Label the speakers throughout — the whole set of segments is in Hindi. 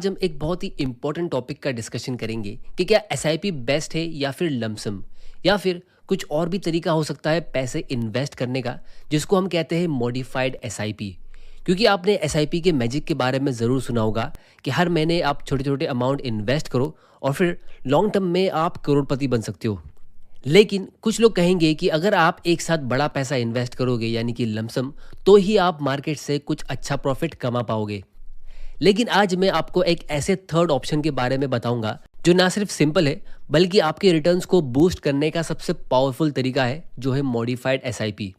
Speaker 1: आज हम एक बहुत ही इम्पोर्टेंट टॉपिक का डिस्कशन करेंगे कि क्या एसआईपी बेस्ट है या फिर लमसम या फिर कुछ और भी तरीका हो सकता है पैसे इन्वेस्ट करने का, जिसको हम कहते हैं मॉडिफाइड एसआईपी। क्योंकि आपने एसआईपी के मैजिक के बारे में ज़रूर सुना होगा कि हर महीने आप छोटे छोटे अमाउंट इन्वेस्ट करो और फिर लॉन्ग टर्म में आप करोड़पति बन सकते हो। लेकिन कुछ लोग कहेंगे कि अगर आप एक साथ बड़ा पैसा इन्वेस्ट करोगे यानी कि लमसम, तो ही आप मार्केट से कुछ अच्छा प्रॉफिट कमा पाओगे। लेकिन आज मैं आपको एक ऐसे थर्ड ऑप्शन के बारे में बताऊंगा जो ना सिर्फ सिंपल है बल्कि आपके रिटर्न्स को बूस्ट करने का सबसे पावरफुल तरीका है, जो है मॉडिफाइड एसआईपी।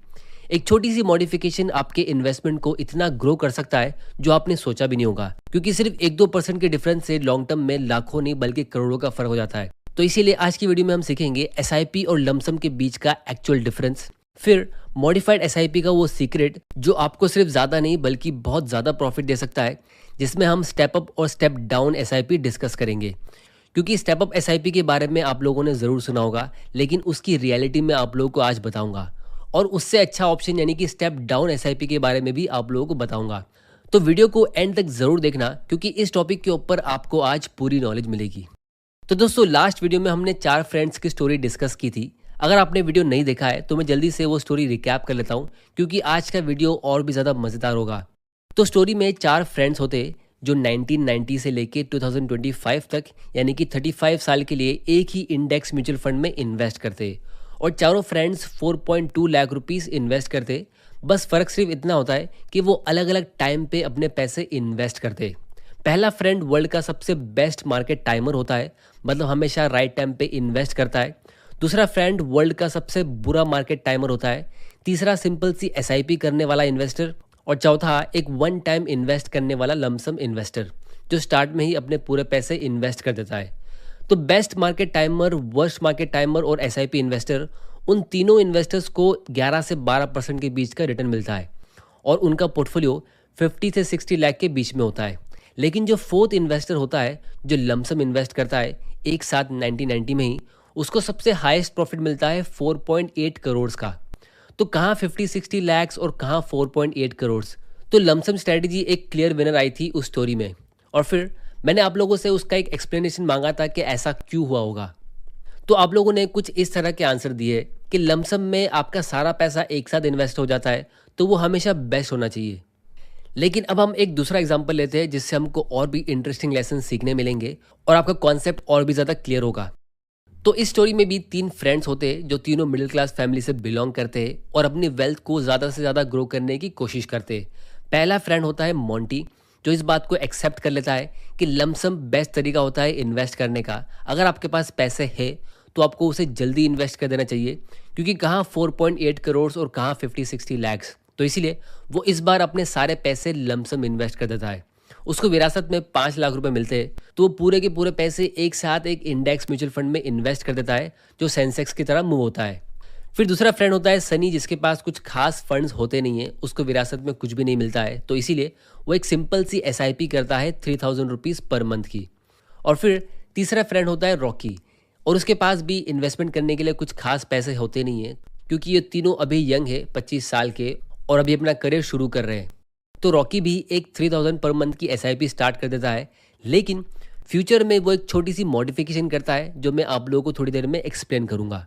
Speaker 1: एक छोटी सी मॉडिफिकेशन आपके इन्वेस्टमेंट को इतना ग्रो कर सकता है जो आपने सोचा भी नहीं होगा, क्योंकि सिर्फ 1-2% के डिफरेंस से लॉन्ग टर्म में लाखों नहीं बल्कि करोड़ों का फर्क हो जाता है। तो इसीलिए आज की वीडियो में हम सीखेंगे एसआईपी और लमसम के बीच का एक्चुअल डिफरेंस, फिर मॉडिफाइड एसआईपी का वो सीक्रेट जो आपको सिर्फ ज़्यादा नहीं बल्कि बहुत ज़्यादा प्रॉफिट दे सकता है, जिसमें हम स्टेप अप और स्टेप डाउन एसआईपी डिस्कस करेंगे। क्योंकि स्टेप अप एसआईपी के बारे में आप लोगों ने ज़रूर सुना होगा, लेकिन उसकी रियलिटी में आप लोगों को आज बताऊंगा। और उससे अच्छा ऑप्शन यानी कि स्टेप डाउन एसआईपी के बारे में भी आप लोगों को बताऊंगा। तो वीडियो को एंड तक ज़रूर देखना, क्योंकि इस टॉपिक के ऊपर आपको आज पूरी नॉलेज मिलेगी। तो दोस्तों, लास्ट वीडियो में हमने 4 फ्रेंड्स की स्टोरी डिस्कस की थी। अगर आपने वीडियो नहीं देखा है तो मैं जल्दी से वो स्टोरी रिकैप कर लेता हूँ, क्योंकि आज का वीडियो और भी ज़्यादा मज़ेदार होगा। तो स्टोरी में 4 फ्रेंड्स होते जो 1990 से लेके 2025 तक यानी कि 35 साल के लिए एक ही इंडेक्स म्यूचुअल फंड में इन्वेस्ट करते, और चारों फ्रेंड्स 4.2 लाख रुपीस इन्वेस्ट करते। बस फ़र्क सिर्फ इतना होता है कि वो अलग अलग टाइम पे अपने पैसे इन्वेस्ट करते। पहला फ्रेंड वर्ल्ड का सबसे बेस्ट मार्केट टाइमर होता है, मतलब हमेशा राइट टाइम पे इन्वेस्ट करता है। दूसरा फ्रेंड वर्ल्ड का सबसे बुरा मार्केट टाइमर होता है। तीसरा सिंपल सी एसआईपी करने वाला इन्वेस्टर, और चौथा एक वन टाइम इन्वेस्ट करने वाला लमसम इन्वेस्टर, जो स्टार्ट में ही अपने पूरे पैसे इन्वेस्ट कर देता है। तो best market timer, worst market timer और एसआईपी इन्वेस्टर, उन तीनों इन्वेस्टर्स को 11 से 12% के बीच का रिटर्न मिलता है, और उनका पोर्टफोलियो 50 से 60 लाख के बीच में होता है। लेकिन जो फोर्थ इन्वेस्टर होता है, जो लमसम इन्वेस्ट करता है एक साथ 1990 में ही, उसको सबसे हाईएस्ट प्रॉफिट मिलता है 4.8 करोड़ का। तो कहाँ 50-60 लैक्स और कहाँ 4.8 करोड़। तो लमसम स्ट्रेटजी एक क्लियर विनर आई थी उस स्टोरी में, और फिर मैंने आप लोगों से उसका एक एक्सप्लेनेशन मांगा था कि ऐसा क्यों हुआ होगा। तो आप लोगों ने कुछ इस तरह के आंसर दिए कि लमसम में आपका सारा पैसा एक साथ इन्वेस्ट हो जाता है, तो वो हमेशा बेस्ट होना चाहिए। लेकिन अब हम एक दूसरा एग्जाम्पल लेते हैं, जिससे हमको और भी इंटरेस्टिंग लेसन सीखने मिलेंगे और आपका कॉन्सेप्ट और भी ज़्यादा क्लियर होगा। तो इस स्टोरी में भी 3 फ्रेंड्स होते जो तीनों मिडिल क्लास फैमिली से बिलोंग करते और अपनी वेल्थ को ज़्यादा से ज़्यादा ग्रो करने की कोशिश करते। पहला फ्रेंड होता है मोंटी, जो इस बात को एक्सेप्ट कर लेता है कि लमसम बेस्ट तरीका होता है इन्वेस्ट करने का। अगर आपके पास पैसे है तो आपको उसे जल्दी इन्वेस्ट कर देना चाहिए, क्योंकि कहाँ 4.8 करोड़ और कहाँ 50-60 लैक्स। तो इसीलिए वो इस बार अपने सारे पैसे लमसम इन्वेस्ट कर देता है। उसको विरासत में 5 लाख रुपए मिलते हैं, तो वो पूरे के पूरे पैसे एक साथ एक इंडेक्स म्यूचुअल फंड में इन्वेस्ट कर देता है, जो सेंसेक्स की तरह मूव होता है। फिर दूसरा फ्रेंड होता है सनी, जिसके पास कुछ खास फंड्स होते नहीं है, उसको विरासत में कुछ भी नहीं मिलता है, तो इसीलिए वो एक सिंपल सी एसआईपी करता है 3000 रुपीज़ पर मंथ की। और फिर तीसरा फ्रेंड होता है रॉकी, और उसके पास भी इन्वेस्टमेंट करने के लिए कुछ खास पैसे होते नहीं है, क्योंकि ये तीनों अभी यंग है, 25 साल के, और अभी अपना करियर शुरू कर रहे हैं। तो रॉकी भी एक 3000 पर मंथ की एसआईपी स्टार्ट कर देता है, लेकिन फ्यूचर में वो एक छोटी सी मॉडिफिकेशन करता है, जो मैं आप लोगों को थोड़ी देर में एक्सप्लेन करूंगा।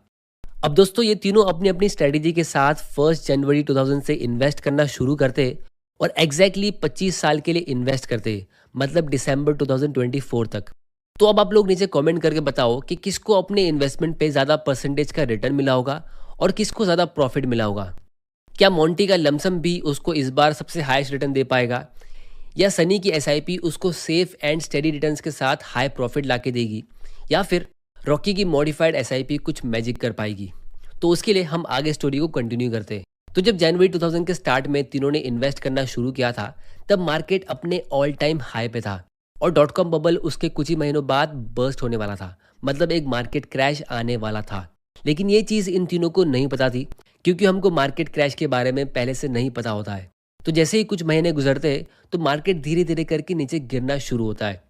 Speaker 1: अब दोस्तों, ये तीनों अपनी अपनी स्ट्रेटेजी के साथ 1 जनवरी 2000 से इन्वेस्ट करना शुरू करते और एग्जैक्टली 25 साल के लिए इन्वेस्ट करते, मतलब दिसंबर 2024 तक। तो अब आप लोग नीचे कमेंट करके बताओ कि किसको अपने इन्वेस्टमेंट पे ज़्यादा परसेंटेज का रिटर्न मिला होगा और किसको ज़्यादा प्रॉफिट मिला होगा। क्या मोंटी का लमसम भी उसको इस बार सबसे हाईएस्ट रिटर्न दे पाएगा, या सनी की एसआईपी उसको सेफ एंड स्टेडी रिटर्न्स के साथ हाई प्रॉफिट लाके देगी, या फिर रॉकी की मॉडिफाइड एसआईपी कुछ मैजिक कर पाएगी। तो उसके लिए हम आगे स्टोरी को कंटिन्यू करते हैं। तो जब जनवरी 2000 के स्टार्ट में तीनों ने इन्वेस्ट करना शुरू किया था, तब मार्केट अपने ऑल टाइम हाई पे था, और .com बबल उसके कुछ ही महीनों बाद बर्स्ट होने वाला था, मतलब एक मार्केट क्रैश आने वाला था। लेकिन ये चीज़ इन तीनों को नहीं पता थी, क्योंकि हमको मार्केट क्रैश के बारे में पहले से नहीं पता होता है। तो जैसे ही कुछ महीने गुजरते हैं, तो मार्केट धीरे धीरे करके नीचे गिरना शुरू होता है।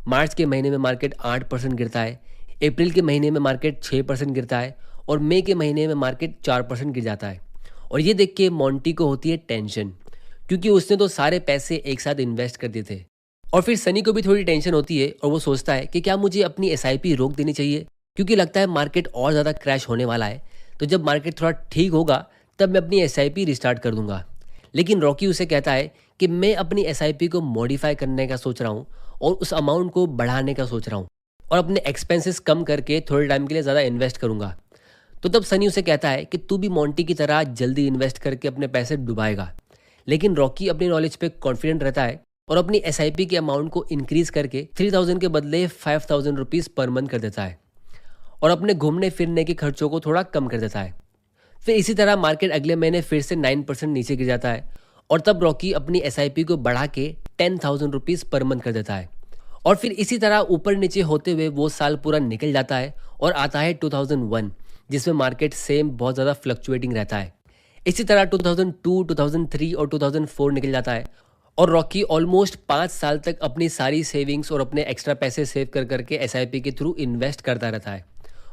Speaker 1: मार्च के महीने में मार्केट 8% गिरता है, अप्रैल के महीने में मार्केट 6% गिरता है, और मई के महीने में मार्केट 4% गिर जाता है। और ये देख के मोंटी को होती है टेंशन, क्योंकि उसने तो सारे पैसे एक साथ इन्वेस्ट कर दिए थे, और फिर सनी को भी थोड़ी टेंशन होती है और वो सोचता है कि क्या मुझे अपनी एसआईपी रोक देनी चाहिए, क्योंकि लगता है मार्केट और ज़्यादा क्रैश होने वाला है। तो जब मार्केट थोड़ा ठीक होगा तब मैं अपनी एसआईपी रिस्टार्ट कर दूंगा। लेकिन रॉकी उसे कहता है कि मैं अपनी एसआईपी को मॉडिफाई करने का सोच रहा हूँ और उस अमाउंट को बढ़ाने का सोच रहा हूँ और अपने एक्सपेंसेस कम करके थोड़े टाइम के लिए ज़्यादा इन्वेस्ट करूँगा। तो तब सनी उसे कहता है कि तू भी मोंटी की तरह जल्दी इन्वेस्ट करके अपने पैसे डुबाएगा। लेकिन रॉकी अपनी नॉलेज पे कॉन्फिडेंट रहता है और अपनी एसआईपी के अमाउंट को इंक्रीज करके 3000 के बदले 5000 रुपीज़ पर मंथ कर देता है और अपने घूमने फिरने के खर्चों को थोड़ा कम कर देता है। फिर इसी तरह मार्केट अगले महीने फिर से 9% नीचे गिर जाता है और तब रॉकी अपनी एसआईपी को बढ़ा के 10,000 रुपीज़ पर मंथ कर देता है। और फिर इसी तरह ऊपर नीचे होते हुए वो साल पूरा निकल जाता है और आता है 2001, जिसमें मार्केट सेम बहुत ज़्यादा फ्लक्चुएटिंग रहता है। इसी तरह 2002, 2003 और 2004 निकल जाता है और रॉकी ऑलमोस्ट 5 साल तक अपनी सारी सेविंग्स और अपने एक्स्ट्रा पैसे सेव कर करके एसआईपी के थ्रू इन्वेस्ट करता रहता है।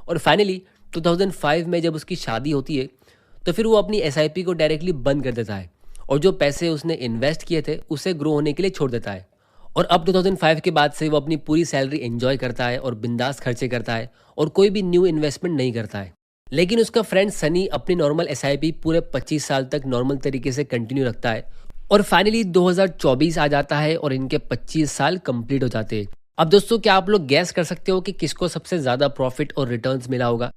Speaker 1: और फाइनली 2005 में जब उसकी शादी होती है तो फिर वो अपनी एसआईपी को डायरेक्टली बंद कर देता है और जो पैसे उसने इन्वेस्ट किए थे उसे ग्रो होने के लिए छोड़ देता है। और अब 2005 के बाद से वो अपनी पूरी सैलरी एंजॉय करता है और बिंदास खर्चे करता है और कोई भी न्यू इन्वेस्टमेंट नहीं करता है। लेकिन उसका फ्रेंड सनी अपनी नॉर्मल एसआईपी पूरे 25 साल तक नॉर्मल तरीके से कंटिन्यू रखता है और फाइनली 2024 आ जाता है और इनके 25 साल कंप्लीट हो जाते हैं। अब दोस्तों, क्या आप लोग गैस कर सकते हो कि किसको सबसे ज्यादा प्रॉफिट और रिटर्न्स मिला होगा?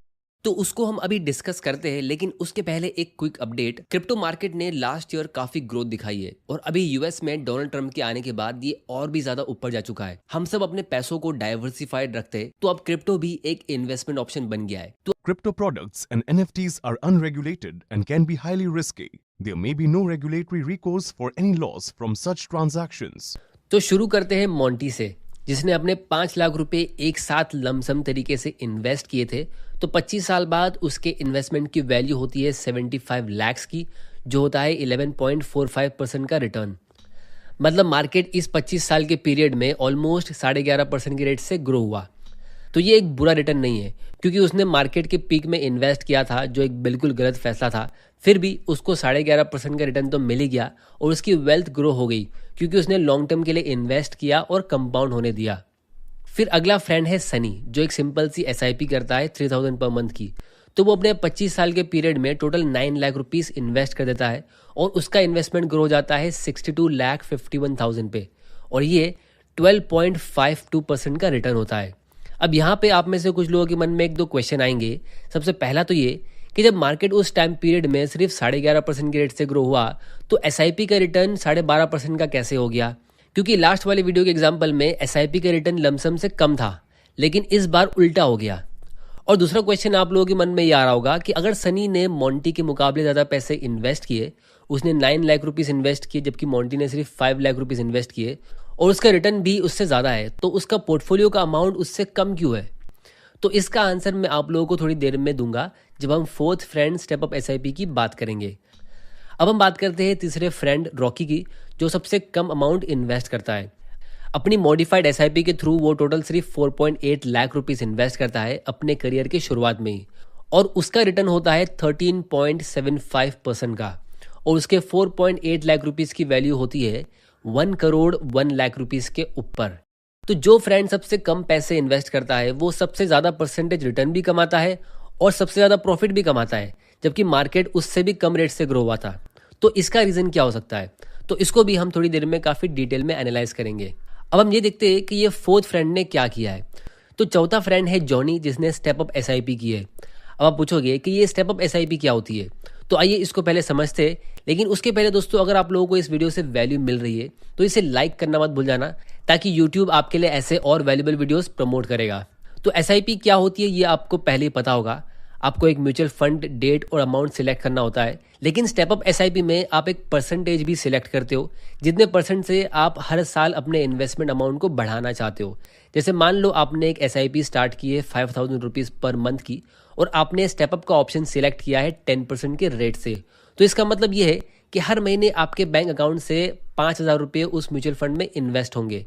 Speaker 1: तो उसको हम अभी डिस्कस करते हैं, लेकिन उसके पहले एक क्विक अपडेट। क्रिप्टो मार्केट ने लास्ट ईयर काफी ग्रोथ दिखाई है और अभी यूएस में डोनाल्ड ट्रंप के आने के बाद ये और भी ज्यादा ऊपर जा चुका है। हम सब अपने पैसों को डाइवर्सिफाइड रखते हैं, तो अब क्रिप्टो भी एक इन्वेस्टमेंट ऑप्शन बन गया है। तो
Speaker 2: Crypto products and NFTs are unregulated and can be highly risky. There may be no regulatory recourse for any loss from such transactions.
Speaker 1: तो शुरू करते हैं मोंटी से, जिसने अपने 5 लाख रुपए एक साथ लमसम तरीके से इन्वेस्ट किए थे। तो 25 साल बाद उसके इन्वेस्टमेंट की वैल्यू होती है 75 लाख की, जो होता है 11.45% का रिटर्न। मतलब मार्केट इस 25 साल के पीरियड में ऑलमोस्ट 11.5% के रेट से ग्रो हुआ। तो ये एक बुरा रिटर्न नहीं है, क्योंकि उसने मार्केट के पीक में इन्वेस्ट किया था, जो एक बिल्कुल गलत फैसला था। फिर भी उसको 11.5% का रिटर्न तो मिल ही गया और उसकी वेल्थ ग्रो हो गई, क्योंकि उसने लॉन्ग टर्म के लिए इन्वेस्ट किया और कंपाउंड होने दिया। फिर अगला फ्रेंड है सनी, जो एक सिंपल सी एसआईपी करता है 3000 पर मंथ की। तो वो अपने 25 साल के पीरियड में टोटल 9 लाख रुपीस इन्वेस्ट कर देता है और उसका इन्वेस्टमेंट ग्रो हो जाता है 62,51,000 पे और ये 12.52% का रिटर्न होता है। अब यहाँ पे आप में से कुछ लोगों के मन में एक दो क्वेश्चन आएंगे। सबसे पहला तो ये कि जब मार्केट उस टाइम पीरियड में सिर्फ 11.5% के रेट से ग्रो हुआ, तो एसआईपी का रिटर्न 12.5% का कैसे हो गया? क्योंकि लास्ट वाले वीडियो के एग्जाम्पल में एसआईपी का रिटर्न लमसम से कम था, लेकिन इस बार उल्टा हो गया। और दूसरा क्वेश्चन आप लोगों के मन में ये आ रहा होगा कि अगर सनी ने मोंटी के मुकाबले ज़्यादा पैसे इन्वेस्ट किए, उसने 9 लाख रुपीज़ इन्वेस्ट किए जबकि मोंटी ने सिर्फ 5 लाख रुपीज़ इन्वेस्ट किए और उसका रिटर्न भी उससे ज़्यादा है, तो उसका पोर्टफोलियो का अमाउंट उससे कम क्यों है? तो इसका आंसर मैं आप लोगों को थोड़ी देर में दूंगा, जब हम fourth friend step up SIP की बात करेंगे। अब हम बात करते हैं तीसरे फ्रेंड रॉकी की, जो सबसे कम अमाउंट इन्वेस्ट करता है। अपनी मॉडिफाइड एसआईपी के थ्रू वो टोटल सिर्फ 4.8 लाख रुपीज़ इन्वेस्ट करता है अपने करियर के शुरुआत में ही, और उसका रिटर्न होता है 13.75% का, और उसके 4.8 लाख रुपीज़ की वैल्यू होती है 1 करोड़ 1 लाख रुपीज़ के ऊपर। तो जो फ्रेंड सबसे कम पैसे इन्वेस्ट करता है वो सबसे ज़्यादा परसेंटेज रिटर्न भी कमाता है और सबसे ज़्यादा प्रॉफिट भी कमाता है, जबकि मार्केट उससे भी कम रेट से ग्रो हुआ था। तो इसका रीज़न क्या हो सकता है? तो इसको भी हम थोड़ी देर में काफ़ी डिटेल में एनालाइज करेंगे। अब हम ये देखते हैं कि ये फोर्थ फ्रेंड ने क्या किया है। तो चौथा फ्रेंड है जॉनी, जिसने स्टेप अप एसआईपी की है। अब आप पूछोगे कि ये स्टेप अप एसआईपी क्या होती है, तो आइए इसको पहले समझते हैं। लेकिन उसके पहले दोस्तों, अगर आप लोगों को इस वीडियो से वैल्यू मिल रही है तो इसे लाइक करना मत भूल जाना, ताकि यूट्यूब आपके लिए ऐसे और वैल्यूबल वीडियोस प्रमोट करेगा। तो एसआईपी क्या होती है ये आपको पहले ही पता होगा। आपको एक म्यूचुअल फंड, डेट और अमाउंट सिलेक्ट करना होता है, लेकिन स्टेप अप एसआईपी में आप एक परसेंटेज भी सिलेक्ट करते हो, जितने परसेंट से आप हर साल अपने इन्वेस्टमेंट अमाउंट को बढ़ाना चाहते हो। जैसे मान लो आपने एक एसआईपी स्टार्ट की है 5000 रुपीज़ पर मंथ की, और आपने स्टेप अप का ऑप्शन सिलेक्ट किया है 10% के रेट से। तो इसका मतलब ये है कि हर महीने आपके बैंक अकाउंट से 5000 रुपये उस म्यूचुअल फंड में इन्वेस्ट होंगे।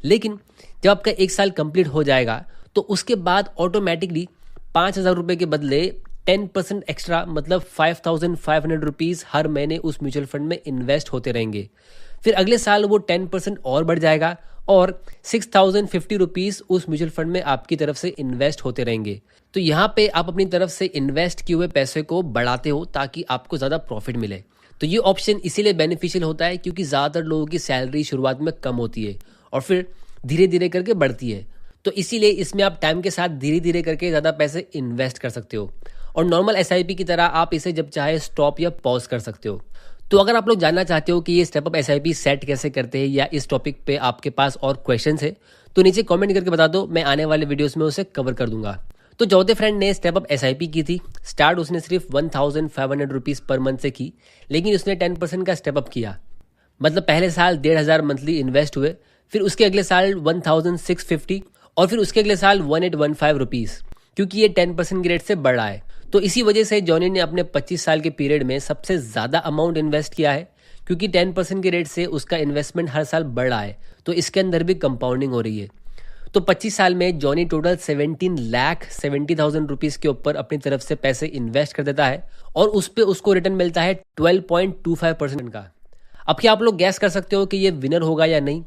Speaker 1: लेकिन जब आपका 1 साल कंप्लीट हो जाएगा तो उसके बाद ऑटोमेटिकली 5000 रुपये के बदले 10% एक्स्ट्रा, मतलब 5500 रुपीज़ हर महीने उस म्यूचुअल फंड में इन्वेस्ट होते रहेंगे। फिर अगले साल वो 10% और बढ़ जाएगा और 6,050 रुपीज़ उस म्यूचुअल फंड में आपकी तरफ से इन्वेस्ट होते रहेंगे। तो यहाँ पे आप अपनी तरफ से इन्वेस्ट किए हुए पैसे को बढ़ाते हो ताकि आपको ज़्यादा प्रॉफिट मिले। तो ये ऑप्शन इसीलिए बेनिफिशियल होता है क्योंकि ज़्यादातर लोगों की सैलरी शुरुआत में कम होती है और फिर धीरे धीरे करके बढ़ती है। तो इसीलिए इसमें आप टाइम के साथ धीरे धीरे करके ज़्यादा पैसे इन्वेस्ट कर सकते हो और नॉर्मल एसआईपी की तरह आप इसे जब चाहे स्टॉप या पॉज कर सकते हो। तो अगर आप लोग जानना चाहते हो कि ये स्टेप अप एसआईपी सेट कैसे करते हैं या इस टॉपिक पे आपके पास और क्वेश्चंस है तो नीचे कमेंट करके बता दो, मैं आने वाले वीडियोस में उसे कवर कर दूंगा। तो चौथे फ्रेंड ने स्टेप अप एसआईपी की थी। स्टार्ट उसने सिर्फ 1,500 रुपीज़ पर मंथ से की, लेकिन उसने 10% का स्टेप अप किया। मतलब पहले साल 1,500 मंथली इन्वेस्ट हुए, फिर उसके अगले साल 1,650 और फिर उसके अगले साल 1,815 रुपीज़, क्योंकि ये 10% की रेट से बढ़ रहा है। तो इसी वजह से जॉनी ने अपने 25 साल के पीरियड में सबसे ज़्यादा अमाउंट इन्वेस्ट किया है, क्योंकि 10% की रेट से उसका इन्वेस्टमेंट हर साल बढ़ रहा है। तो इसके अंदर भी कंपाउंडिंग हो रही है। तो 25 साल में जॉनी टोटल 17,70,000 रुपीज़ के ऊपर अपनी तरफ से पैसे इन्वेस्ट कर देता है और उस पर उसको रिटर्न मिलता है 12.25% का। अब क्या आप लोग गैस कर सकते हो कि ये विनर होगा या नहीं?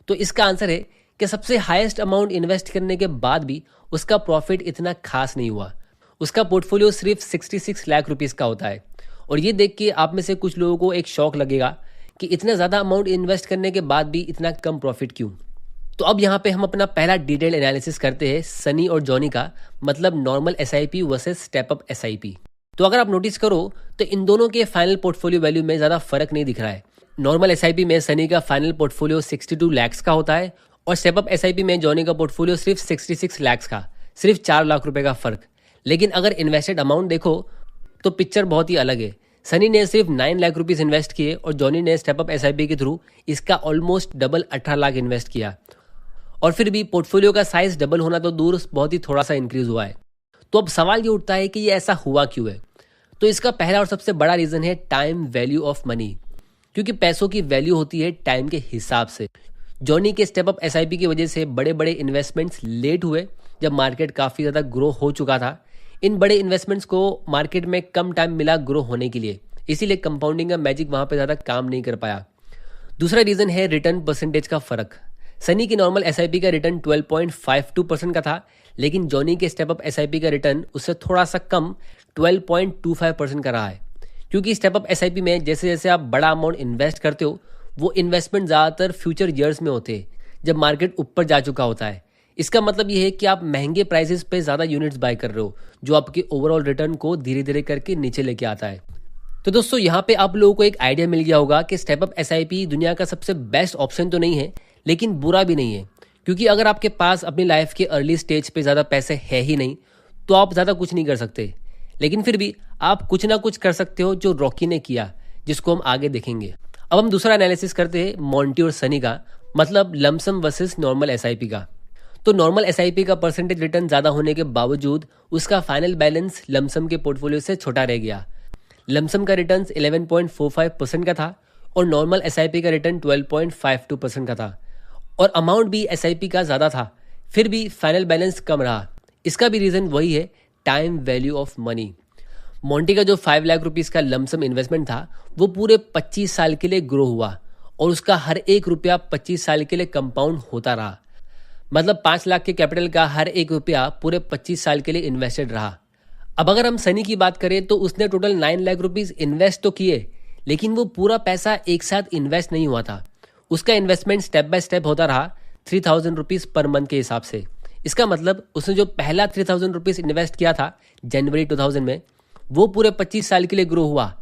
Speaker 1: तो इसका आंसर है कि सबसे हाईएस्ट अमाउंट इन्वेस्ट करने के बाद भी उसका प्रॉफिट इतना खास नहीं हुआ। उसका पोर्टफोलियो सिर्फ 66 लाख रुपीज़ का होता है। और ये देख के आप में से कुछ लोगों को एक शौक लगेगा कि इतना ज़्यादा अमाउंट इन्वेस्ट करने के बाद भी इतना कम प्रॉफिट क्यों। तो अब यहाँ पे हम अपना पहला डिटेल एनालिसिस करते हैं सनी और जॉनी का, मतलब normal SIP versus step up SIP. तो अगर आप नोटिस करो तो इन दोनों के फाइनल पोर्टफोलियो वैल्यू में ज़्यादा फर्क नहीं दिख रहा है। नॉर्मल एसआईपी में सनी का फाइनल पोर्टफोलियो 62 लैक्स का होता है और स्टेप अप एसआईपी में जॉनी का पोर्टफोलियो सिर्फ 66 लैक्स का, सिर्फ 4 लाख रुपए का फर्क। लेकिन अगर इन्वेस्टेड अमाउंट देखो तो पिक्चर बहुत ही अलग है। सनी ने सिर्फ 9 लाख रुपीज़ इन्वेस्ट किए और जॉनी ने स्टेप अप एसआईपी के थ्रू इसका ऑलमोस्ट डबल 18 लाख इन्वेस्ट किया। और फिर भी पोर्टफोलियो का साइज डबल होना तो दूर, बहुत ही थोड़ा सा इंक्रीज हुआ है। तो अब सवाल ये उठता है कि ये ऐसा हुआ क्यों है? तो इसका पहला और सबसे बड़ा रीज़न है टाइम वैल्यू ऑफ मनी, क्योंकि पैसों की वैल्यू होती है टाइम के हिसाब से। जॉनी के स्टेप अप एसआईपी की वजह से बड़े बड़े इन्वेस्टमेंट्स लेट हुए जब मार्केट काफ़ी ज़्यादा ग्रो हो चुका था। इन बड़े इन्वेस्टमेंट्स को मार्केट में कम टाइम मिला ग्रो होने के लिए, इसीलिए कंपाउंडिंग का मैजिक वहाँ पे ज़्यादा काम नहीं कर पाया। दूसरा रीज़न है रिटर्न परसेंटेज का फ़र्क। सनी की नॉर्मल एसआईपी का रिटर्न 12.52% का था, लेकिन जॉनी के स्टेप अप एसआईपी का रिटर्न उससे थोड़ा सा कम 12.25% का रहा है। क्योंकि स्टेप अप एसआईपी में जैसे जैसे आप बड़ा अमाउंट इन्वेस्ट करते हो, वो इन्वेस्टमेंट ज़्यादातर फ्यूचर ईयर्स में होते हैं जब मार्केट ऊपर जा चुका होता है। इसका मतलब ये है कि आप महंगे प्राइसेस पे ज़्यादा यूनिट्स बाय कर रहे हो, जो आपके ओवरऑल रिटर्न को धीरे धीरे करके नीचे लेके आता है। तो दोस्तों यहाँ पे आप लोगों को एक आइडिया मिल गया होगा कि स्टेप अप एसआईपी दुनिया का सबसे बेस्ट ऑप्शन तो नहीं है, लेकिन बुरा भी नहीं है। क्योंकि अगर आपके पास अपनी लाइफ के अर्ली स्टेज पे ज़्यादा पैसे है ही नहीं तो आप ज़्यादा कुछ नहीं कर सकते, लेकिन फिर भी आप कुछ ना कुछ कर सकते हो, जो रॉकी ने किया, जिसको हम आगे देखेंगे। अब हम दूसरा एनालिसिस करते हैं मॉन्टी और सनी का, मतलब लमसम वर्सेस नॉर्मल एसआईपी का। तो नॉर्मल एसआईपी का परसेंटेज रिटर्न ज़्यादा होने के बावजूद उसका फाइनल बैलेंस लमसम के पोर्टफोलियो से छोटा रह गया। लमसम का रिटर्न 11.45% का था और नॉर्मल एसआईपी का रिटर्न 12.52% का था, और अमाउंट भी एसआईपी का ज़्यादा था, फिर भी फाइनल बैलेंस कम रहा। इसका भी रीज़न वही है, time value of money. Monty का जो 5 लाख रुपीज़ का लमसम इन्वेस्टमेंट था वो पूरे 25 साल के लिए ग्रो हुआ और उसका हर एक रुपया 25 साल के लिए कंपाउंड होता रहा। मतलब 5 लाख के कैपिटल का हर एक रुपया पूरे 25 साल के लिए इन्वेस्टेड रहा। अब अगर हम सनी की बात करें तो उसने टोटल 9 लाख रुपीज़ इन्वेस्ट तो किए, लेकिन वो पूरा पैसा एक साथ इन्वेस्ट नहीं हुआ था। उसका इन्वेस्टमेंट स्टेप बाय स्टेप होता रहा 3,000 रुपीज़ पर मंथ के हिसाब से। इसका मतलब उसने जो पहला 3,000 रुपीज़ इन्वेस्ट किया था जनवरी 2000 में, वो पूरे 25 साल के लिए ग्रो हुआ।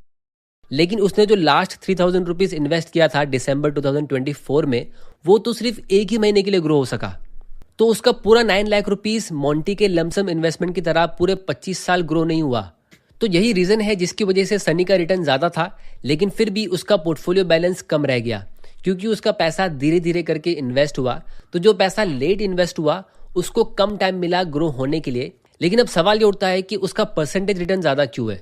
Speaker 1: लेकिन उसने जो लास्ट 3,000 रुपीज़ इन्वेस्ट किया था दिसंबर 2024 में, वो तो सिर्फ एक ही महीने के लिए ग्रो हो सका। तो उसका पूरा 9 लाख रुपीज़ मॉन्टी के लमसम इन्वेस्टमेंट की तरह पूरे 25 साल ग्रो नहीं हुआ। तो यही रीज़न है जिसकी वजह से सनी का रिटर्न ज़्यादा था, लेकिन फिर भी उसका पोर्टफोलियो बैलेंस कम रह गया, क्योंकि उसका पैसा धीरे धीरे करके इन्वेस्ट हुआ। तो जो पैसा लेट इन्वेस्ट हुआ उसको कम टाइम मिला ग्रो होने के लिए। लेकिन अब सवाल ये उठता है कि उसका परसेंटेज रिटर्न ज़्यादा क्यों है?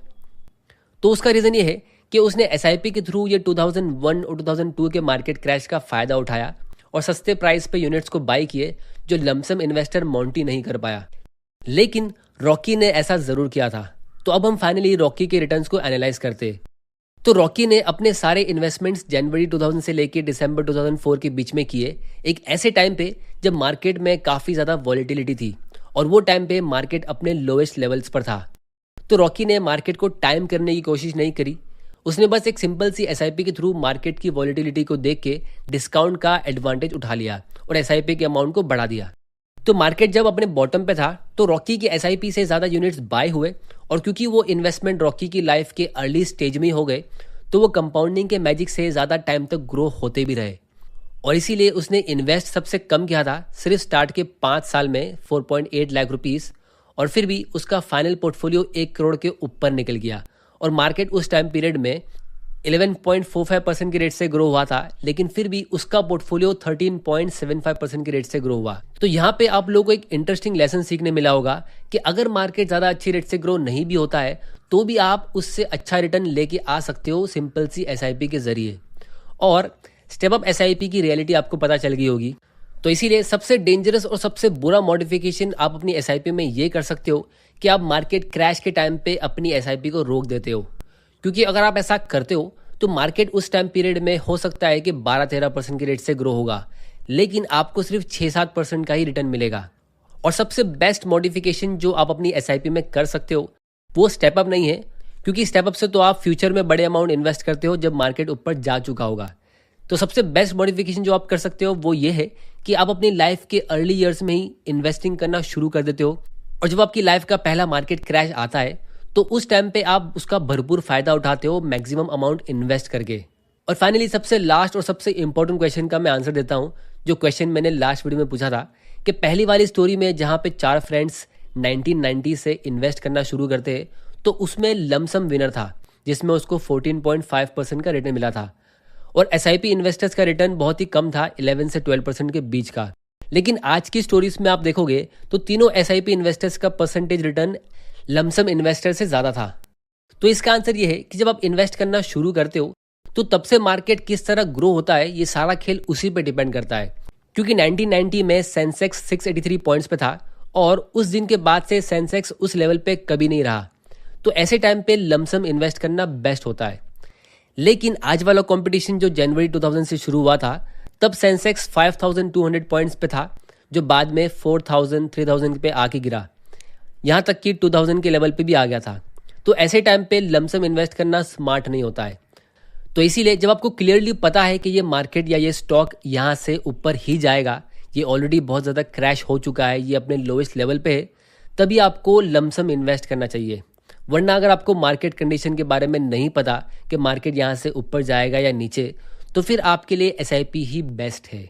Speaker 1: तो उसका रीज़न ये है कि उसने एसआईपी के थ्रू ये 2001 और 2002 के मार्केट क्रैश का फ़ायदा उठाया और सस्ते प्राइस पे यूनिट्स को बाई किए, जो लमसम इन्वेस्टर मॉन्टी नहीं कर पाया। लेकिन रॉकी ने ऐसा ज़रूर किया था। तो अब हम फाइनली रॉकी के रिटर्न्स को एनालाइज करते। तो रॉकी ने अपने सारे इन्वेस्टमेंट्स जनवरी 2000 से लेकर दिसंबर 2004 के बीच में किए, एक ऐसे टाइम पे जब मार्केट में काफ़ी ज़्यादा वॉलेटिलिटी थी और वो टाइम पे मार्केट अपने लोएस्ट लेवल्स पर था। तो रॉकी ने मार्केट को टाइम करने की कोशिश नहीं करी, उसने बस एक सिंपल सी एसआईपी के थ्रू मार्केट की वॉलेटिलिटी को देख के डिस्काउंट का एडवांटेज उठा लिया और एसआईपी के अमाउंट को बढ़ा दिया। तो मार्केट जब अपने बॉटम पे था तो रॉकी की एसआईपी से ज़्यादा यूनिट्स बाय हुए और क्योंकि वो इन्वेस्टमेंट रॉकी की लाइफ के अर्ली स्टेज में ही हो गए तो वो कंपाउंडिंग के मैजिक से ज़्यादा टाइम तक ग्रो होते भी रहे और इसीलिए उसने इन्वेस्ट सबसे कम किया था, सिर्फ स्टार्ट के 5 साल में 4.8 लाख रुपीस, और फिर भी उसका फाइनल पोर्टफोलियो 1 करोड़ के ऊपर निकल गया और मार्केट उस टाइम पीरियड में 11.45% के रेट से ग्रो हुआ था, लेकिन फिर भी उसका पोर्टफोलियो 13.75% के रेट से ग्रो हुआ। तो यहाँ पे आप लोगों को एक इंटरेस्टिंग लेसन सीखने मिला होगा कि अगर मार्केट ज़्यादा अच्छी रेट से ग्रो नहीं भी होता है तो भी आप उससे अच्छा रिटर्न लेके आ सकते हो सिंपल सी एसआईपी के जरिए। और स्टेप अप एसआईपी की रियलिटी आपको पता चल गई होगी। तो इसीलिए सबसे डेंजरस और सबसे बुरा मॉडिफिकेशन आप अपनी एसआईपी में ये कर सकते हो कि आप मार्केट क्रैश के टाइम पे अपनी एसआईपी को रोक देते हो, क्योंकि अगर आप ऐसा करते हो तो मार्केट उस टाइम पीरियड में हो सकता है कि 12-13% के रेट से ग्रो होगा, लेकिन आपको सिर्फ 6-7% का ही रिटर्न मिलेगा। और सबसे बेस्ट मॉडिफिकेशन जो आप अपनी एसआईपी में कर सकते हो वो स्टेप अप नहीं है, क्योंकि स्टेप अप से तो आप फ्यूचर में बड़े अमाउंट इन्वेस्ट करते हो जब मार्केट ऊपर जा चुका होगा। तो सबसे बेस्ट मॉडिफिकेशन जो आप कर सकते हो वो ये है कि आप अपनी लाइफ के अर्ली ईयर्स में ही इन्वेस्टिंग करना शुरू कर देते हो और जब आपकी लाइफ का पहला मार्केट क्रैश आता है तो उस टाइम पे आप उसका भरपूर फायदा उठाते हो मैक्सिमम अमाउंट इन्वेस्ट करके। और फाइनली सबसे लास्ट और सबसे इंपॉर्टेंट क्वेश्चन का मैं आंसर देता हूँ, जो क्वेश्चन मैंने लास्ट वीडियो में पूछा था कि पहली वाली स्टोरी में जहाँ पे 4 फ्रेंड्स 1990 से इन्वेस्ट करना शुरू करते हैं तो उसमें लमसम विनर था जिसमें उसको 14.5% का रिटर्न मिला था और एसआईपी इन्वेस्टर्स का रिटर्न बहुत ही कम था, 11 से 12% के बीच का। लेकिन आज की स्टोरीज में आप देखोगे तो तीनों एसआईपी इन्वेस्टर्स का परसेंटेज रिटर्न लमसम इन्वेस्टर से ज़्यादा था। तो इसका आंसर ये है कि जब आप इन्वेस्ट करना शुरू करते हो तो तब से मार्केट किस तरह ग्रो होता है ये सारा खेल उसी पे डिपेंड करता है, क्योंकि 1990 में सेंसेक्स 683 पॉइंट्स पे था और उस दिन के बाद से सेंसेक्स उस लेवल पे कभी नहीं रहा। तो ऐसे टाइम पे लमसम इन्वेस्ट करना बेस्ट होता है। लेकिन आज वाला कंपटीशन जो जनवरी 2000 से शुरू हुआ था तब सेंसेक्स 5200 पॉइंट्स पे था, जो बाद में 4000 3000 पे आके गिरा, यहाँ तक कि 2000 के लेवल पे भी आ गया था। तो ऐसे टाइम पे लमसम इन्वेस्ट करना स्मार्ट नहीं होता है। तो इसीलिए जब आपको क्लियरली पता है कि ये मार्केट या ये स्टॉक यहाँ से ऊपर ही जाएगा, ये ऑलरेडी बहुत ज़्यादा क्रैश हो चुका है, ये अपने लोएस्ट लेवल पे है, तभी आपको लमसम इन्वेस्ट करना चाहिए। वरना अगर आपको मार्केट कंडीशन के बारे में नहीं पता कि मार्केट यहाँ से ऊपर जाएगा या नीचे, तो फिर आपके लिए एसआईपी ही बेस्ट है।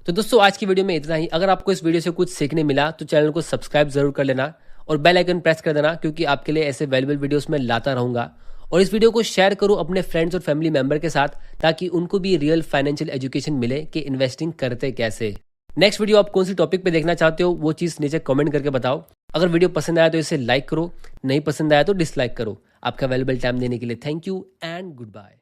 Speaker 1: तो दोस्तों आज की वीडियो में इतना ही। अगर आपको इस वीडियो से कुछ सीखने मिला तो चैनल को सब्सक्राइब जरूर कर लेना और बेल आइकन प्रेस कर देना, क्योंकि आपके लिए ऐसे वैल्यूबल वीडियोस मैं लाता रहूंगा। और इस वीडियो को शेयर करो अपने फ्रेंड्स और फैमिली मेंबर के साथ, ताकि उनको भी रियल फाइनेंशियल एजुकेशन मिले कि इन्वेस्टिंग करते कैसे। नेक्स्ट वीडियो आप कौन सी टॉपिक पे देखना चाहते हो वो चीज़ नीचे कमेंट करके बताओ। अगर वीडियो पसंद आया तो इसे लाइक करो, नहीं पसंद आया तो डिसलाइक करो। आपका वैल्यूबल टाइम देने के लिए thank you and good bye.